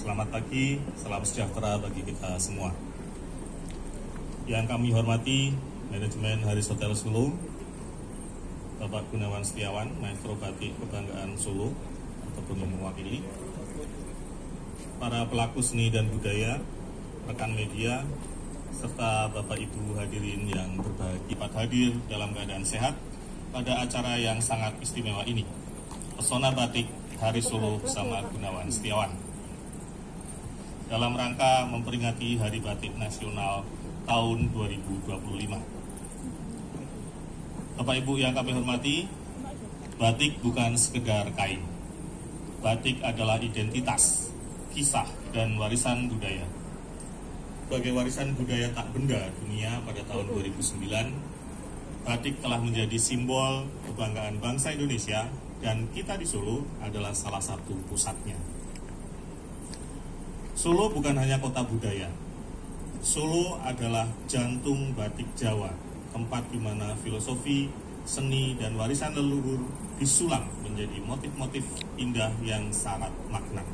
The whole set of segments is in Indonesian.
Selamat pagi, salam sejahtera bagi kita semua. Yang kami hormati manajemen Haris Hotel Solo, Bapak Gunawan Setiawan, Maestro Batik Kebanggaan Solo, ataupun yang mewakili, para pelaku seni dan budaya, rekan media, serta Bapak Ibu hadirin yang berbahagia hadir dalam keadaan sehat pada acara yang sangat istimewa ini. Pesona Batik Haris Solo bersama Gunawan Setiawan dalam rangka memperingati Hari Batik Nasional tahun 2025. Bapak Ibu yang kami hormati, batik bukan sekedar kain. Batik adalah identitas, kisah, dan warisan budaya. Sebagai warisan budaya tak benda dunia pada tahun 2009, batik telah menjadi simbol kebanggaan bangsa Indonesia, dan kita di Solo adalah salah satu pusatnya. Solo bukan hanya kota budaya. Solo adalah jantung batik Jawa, tempat di mana filosofi, seni, dan warisan leluhur disulam menjadi motif-motif indah yang syarat makna.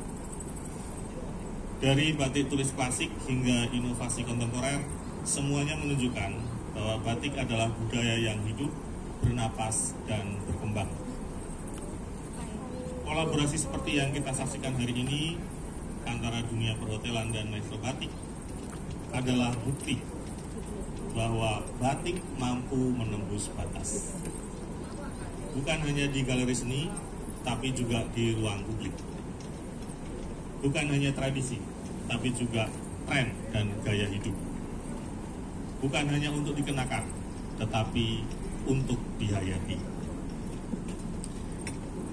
Dari batik tulis klasik hingga inovasi kontemporer, semuanya menunjukkan bahwa batik adalah budaya yang hidup, bernapas, dan berkembang. Kolaborasi seperti yang kita saksikan hari ini antara dunia perhotelan dan maestro batik adalah bukti bahwa batik mampu menembus batas. Bukan hanya di galeri seni, tapi juga di ruang publik. Bukan hanya tradisi, tapi juga tren dan gaya hidup. Bukan hanya untuk dikenakan, tetapi untuk dihayati.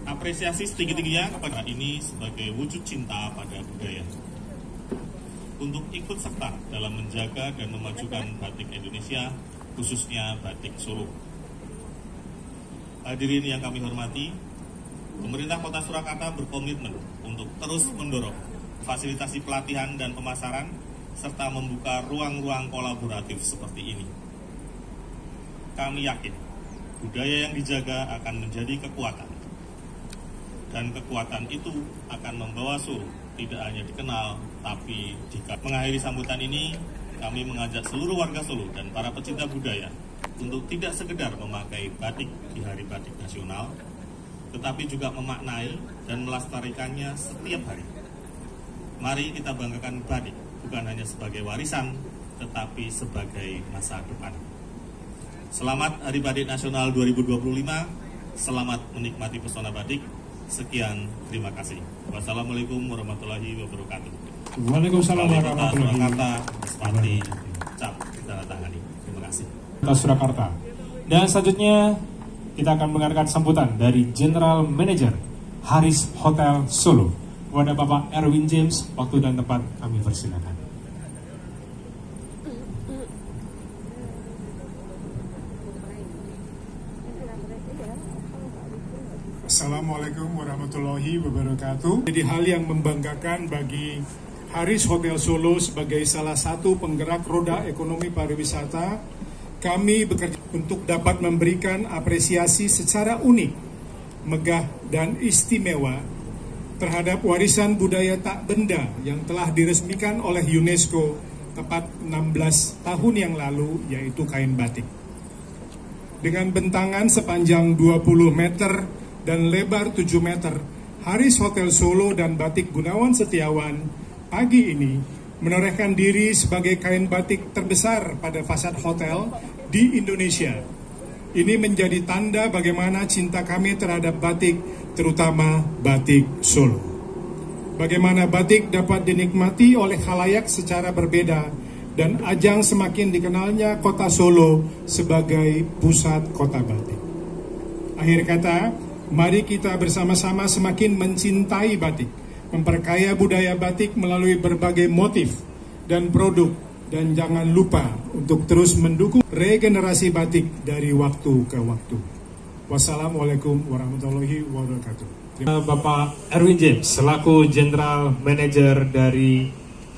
Apresiasi setinggi-tingginya kepada ini sebagai wujud cinta pada budaya. Untuk ikut serta dalam menjaga dan memajukan batik Indonesia, khususnya batik Solo. Hadirin yang kami hormati, pemerintah Kota Surakarta berkomitmen untuk terus mendorong fasilitasi pelatihan dan pemasaran, serta membuka ruang-ruang kolaboratif seperti ini. Kami yakin, budaya yang dijaga akan menjadi kekuatan. Dan kekuatan itu akan membawa Solo tidak hanya dikenal, tapi mengakhiri sambutan ini, kami mengajak seluruh warga Solo dan para pecinta budaya untuk tidak sekedar memakai batik di Hari Batik Nasional, tetapi juga memaknai dan melestarikannya setiap hari. Mari kita banggakan batik bukan hanya sebagai warisan, tetapi sebagai masa depan. Selamat Hari Batik Nasional 2025, selamat menikmati pesona batik. Sekian, terima kasih. Wassalamualaikum warahmatullahi wabarakatuh. Waalaikumsalam warahmatullahi wabarakatuh. Cap ditandatangani. Terima kasih. Surakarta. Dan selanjutnya kita akan mendengarkan sambutan dari General Manager Haris Hotel Solo. Kepada Bapak Erwin James, waktu dan tempat kami persilakan. Assalamualaikum warahmatullahi wabarakatuh. Jadi hal yang membanggakan bagi Haris Hotel Solo sebagai salah satu penggerak roda ekonomi pariwisata, kami bekerja untuk dapat memberikan apresiasi secara unik, megah, dan istimewa terhadap warisan budaya tak benda yang telah diresmikan oleh UNESCO tepat 16 tahun yang lalu, yaitu kain batik. Dengan bentangan sepanjang 20 meter dan lebar 7 meter, Haris Hotel Solo dan Batik Gunawan Setiawan pagi ini menorehkan diri sebagai kain batik terbesar pada fasad hotel di Indonesia. Ini menjadi tanda bagaimana cinta kami terhadap batik, terutama batik Solo. Bagaimana batik dapat dinikmati oleh khalayak secara berbeda dan ajang semakin dikenalnya kota Solo sebagai pusat kota batik. Akhir kata, mari kita bersama-sama semakin mencintai batik, memperkaya budaya batik melalui berbagai motif dan produk, dan jangan lupa untuk terus mendukung regenerasi batik dari waktu ke waktu. Wassalamualaikum warahmatullahi wabarakatuh. Bapak Erwin James, selaku General Manager dari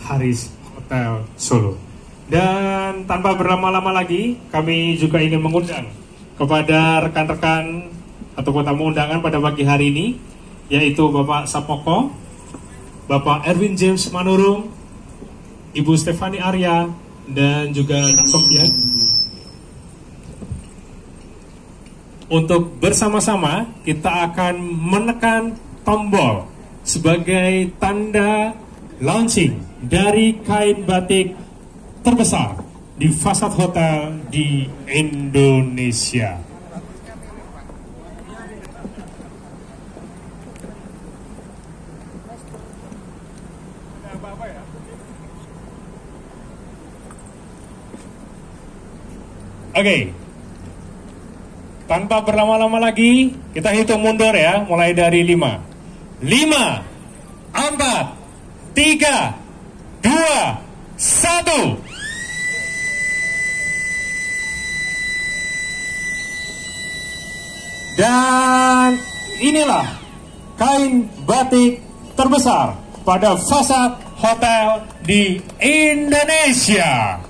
Haris Hotel Solo. Dan tanpa berlama-lama lagi, kami juga ingin mengundang kepada rekan-rekan ataupun tamu undangan pada pagi hari ini, yaitu Bapak Sapoko, Bapak Erwin James Manurung, Ibu Stefani Arya, dan juga Kak Sofian. Untuk bersama-sama kita akan menekan tombol sebagai tanda launching dari kain batik terbesar di fasad hotel di Indonesia. Oke. Tanpa berlama-lama lagi, kita hitung mundur ya, mulai dari 5. 5, 4, 3, 2, 1. Dan inilah kain batik terbesar pada fasad hotel di Indonesia.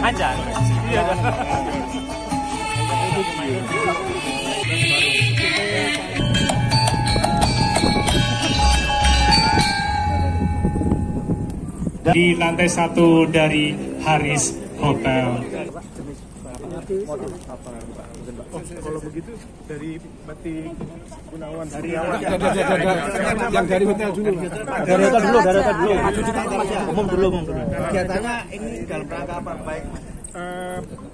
aja. Iya. Di lantai 1 dari Haris Hotel. Kalau begitu dari batik Gunawan yang dari hotel dulu. Dari hotel dulu. Umum dulu. Kegiatannya ini dalam rangka apa? Baik.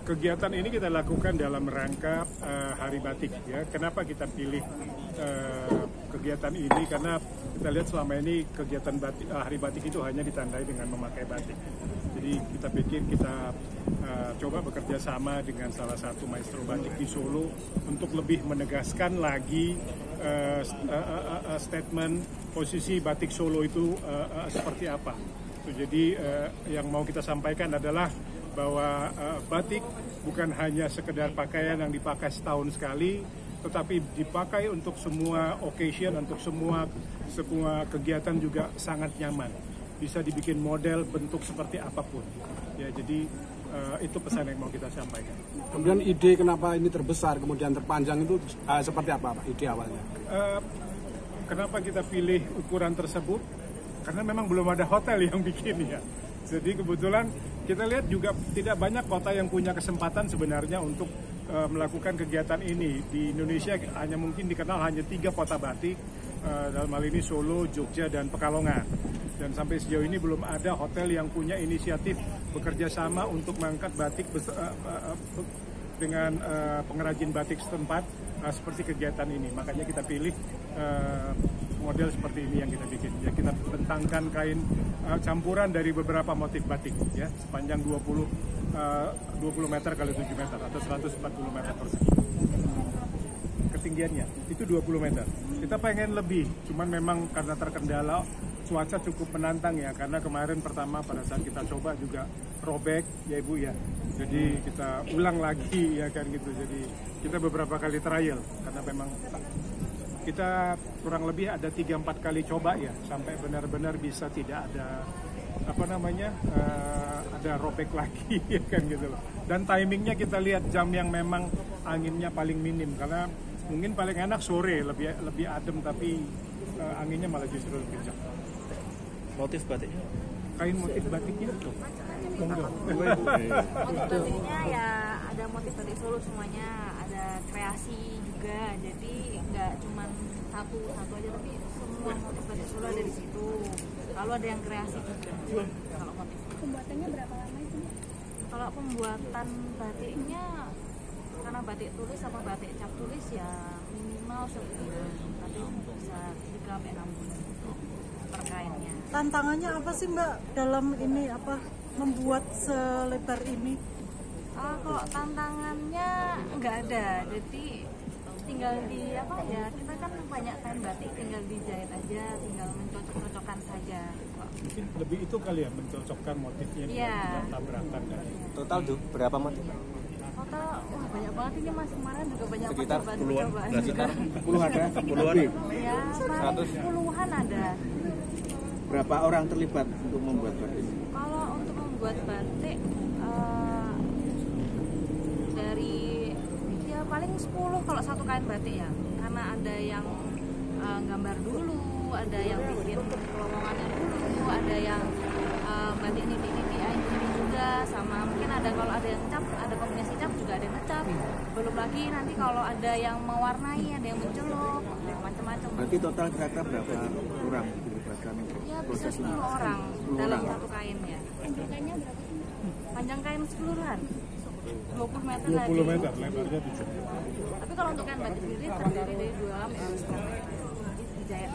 Kegiatan ini kita lakukan dalam rangka Hari Batik ya. Kenapa kita pilih kegiatan ini? Karena kita lihat selama ini kegiatan batik, Hari Batik itu hanya ditandai dengan memakai batik. Jadi kita pikir kita coba bekerja sama dengan salah satu maestro batik di Solo untuk lebih menegaskan lagi statement posisi batik Solo itu seperti apa. Jadi yang mau kita sampaikan adalah bahwa batik bukan hanya sekedar pakaian yang dipakai setahun sekali, tetapi dipakai untuk semua occasion, untuk semua kegiatan juga sangat nyaman. bisa dibikin model bentuk seperti apapun. Ya, jadi itu pesan yang mau kita sampaikan. Kemudian ide kenapa ini terbesar kemudian terpanjang itu seperti apa Pak ide awalnya? Kenapa kita pilih ukuran tersebut? Karena memang belum ada hotel yang bikin ya. Jadi kebetulan kita lihat juga tidak banyak kota yang punya kesempatan sebenarnya untuk melakukan kegiatan ini. Di Indonesia mungkin dikenal hanya 3 kota batik, dalam hal ini Solo, Jogja, dan Pekalongan. Dan sampai sejauh ini belum ada hotel yang punya inisiatif bekerja sama untuk mengangkat batik dengan pengrajin batik setempat seperti kegiatan ini. Makanya kita pilih model seperti ini yang kita bikin. Ya, kita bentangkan kain campuran dari beberapa motif batik ya, sepanjang 20 meter kali 7 meter atau 140 meter persegi. Ketinggiannya itu 20 meter. Kita pengen lebih, cuman memang karena terkendala cuaca cukup menantang ya, karena kemarin pertama pada saat kita coba juga robek ya Ibu ya. Jadi kita ulang lagi ya kan gitu. Jadi kita beberapa kali trial karena memang kita kurang lebih ada 3-4 kali coba ya sampai benar-benar bisa tidak ada ada robek lagi ya kan gitu loh. Dan timingnya kita lihat jam yang memang anginnya paling minim, karena mungkin paling enak sore lebih adem tapi anginnya malah justru lebih kencang. Motif batiknya? Kain motif batiknya tuh. Motif batiknya ya ada motif batik Solo semuanya, ada kreasi juga, jadi nggak cuma satu aja tapi semua motif batik Solo ada di situ. Lalu ada yang kreasi juga. Kalau motif. Pembuatannya berapa lama itu? Kalau pembuatan batiknya karena batik tulis sama batik cap tulis ya minimal sebulan, tapi bisa 3-6 bulan per kainnya. Tantangannya apa sih Mbak dalam ini membuat selebar ini? Kalau tantangannya nggak ada, jadi tinggal kita kan banyak kain batik, tinggal dijahit aja, tinggal mencocok-cocokkan saja. Mungkin lebih itu kali ya, mencocokkan motifnya dengan tabrakan. Total berapa motif? Total banyak banget ini Mas, kemarin juga banyak sekitar puluhan sekitar puluhan ya, 100 puluhan ada. Berapa orang terlibat untuk membuat batik? Kalau untuk membuat batik dari ya paling 10 kalau satu kain batik ya, karena ada yang gambar dulu, ada yang bikin pelowongannya dulu, ada yang batik niti-niti ini juga, sama mungkin ada kalau ada yang cap, ada kombinasi cap juga ada yang ngecap. Belum lagi nanti kalau ada yang mewarnai, ada yang mencelup, macam-macam. Berarti total kira-kira berapa orang dilibatkan? Ya bisa 10 orang dalam satu kain ya. Panjangnya berapa sih? Panjang kain keseluruhan 20 meter 20 meter, lebarnya 7. Tapi kalau untuk kain batik sendiri terdiri dari 2 lam dijahit.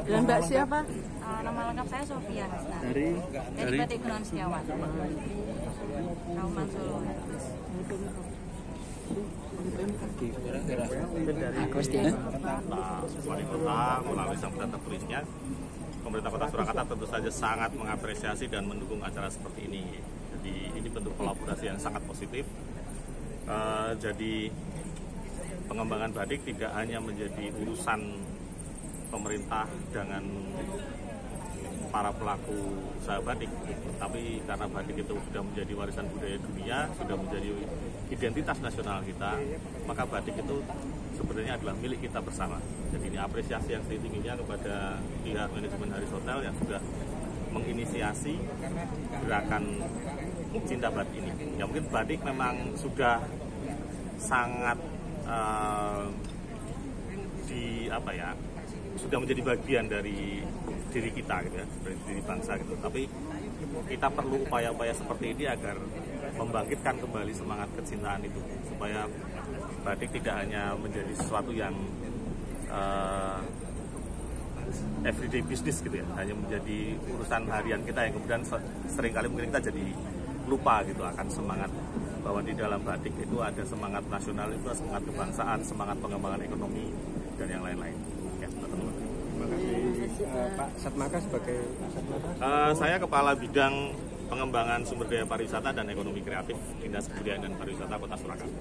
Dan Mbak siapa? Nama lengkap saya Sofia Hasna. Dari Batik Gunawan Setiawan, Kauman Solo. Wali kota melalui sambutan tertulisnya, pemerintah Kota Surakarta tentu saja sangat mengapresiasi dan mendukung acara seperti ini. Jadi ini bentuk kolaborasi yang sangat positif. Jadi pengembangan batik tidak hanya menjadi urusan pemerintah dengan para pelaku usaha batik, tapi karena batik itu sudah menjadi warisan budaya dunia, sudah menjadi identitas nasional kita, maka batik itu sebenarnya adalah milik kita bersama. Jadi ini apresiasi yang setingginya kepada pihak manajemen Haris Hotel yang sudah menginisiasi gerakan cinta batik ini. Ya mungkin batik memang sudah sangat sudah menjadi bagian dari diri kita gitu ya, dari diri bangsa gitu. Tapi kita perlu upaya-upaya seperti ini agar membangkitkan kembali semangat kecintaan itu, supaya batik tidak hanya menjadi sesuatu yang everyday business gitu ya, hanya menjadi urusan harian kita yang kemudian seringkali mungkin kita jadi lupa gitu akan semangat bahwa di dalam batik itu ada semangat nasional, itu ada semangat kebangsaan, semangat pengembangan ekonomi dan yang lain-lain. Ya, teman-teman. Terima kasih Pak Satmaka sebagai saya Kepala Bidang Pengembangan Sumber Daya Pariwisata dan Ekonomi Kreatif Dinas Kebudayaan dan Pariwisata Kota Surakarta.